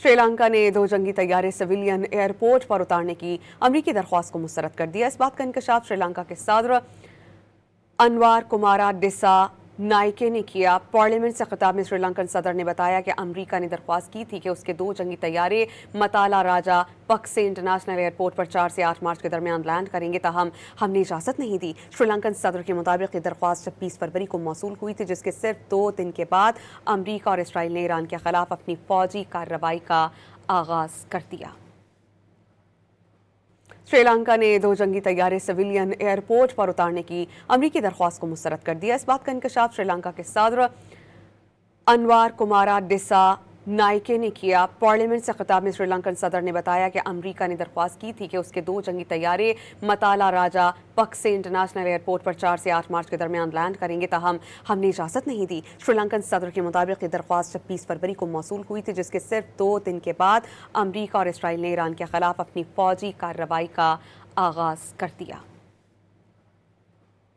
श्रीलंका ने 2 जंगी तैयारे civilian airport पर उतारने की अमरीकी दरख्वास्त को मुस्तरद कर दिया। इस बात का इंकशाफ श्रीलंका के सदर अनवर कुमारा डिसा नाइके ने किया। पार्लियामेंट से खिताब में श्रीलंकन सदर ने बताया कि अमरीका ने दरख्वास्त की थी कि उसके 2 जंगी तैयारे मताला राजा पक्से इंटरनेशनल एयरपोर्ट पर 4 से 8 मार्च के दरमियान लैंड करेंगे, ताहम हमने इजाज़त नहीं दी। श्रीलंकन सदर के मुताबिक ये दरख्वास्त 26 फरवरी को मौसूल हुई थी, जिसके सिर्फ 2 दिन के बाद अमरीका और इसराइल ने ईरान के खिलाफ अपनी फौजी कार्रवाई का आगाज़ कर दिया। श्रीलंका ने 2 जंगी तैयारे सिविलियन एयरपोर्ट पर उतारने की अमरीकी दरख्वास्त को मुस्तरद कर दिया। इस बात का इंकशाफ श्रीलंका के सदर अनवर कुमारा डिसा नाइके ने किया। पार्लियामेंट से खिताब में श्रीलंकन सदर ने बताया कि अमरीका ने दरख्वास्त की थी कि उसके 2 जंगी तैयारे मताला राजा पक्से इंटरनेशनल एयरपोर्ट पर 4 से 8 मार्च के दरमियान लैंड करेंगे, ताहम हमने इजाज़त नहीं दी। श्रीलंकन सदर के मुताबिक ये दरख्वास्त 26 फरवरी को मौसूल हुई थी, जिसके सिर्फ 2 दिन के बाद अमरीका और इसराइल ने ईरान के खिलाफ अपनी फौजी कार्रवाई का आगाज़ कर दिया।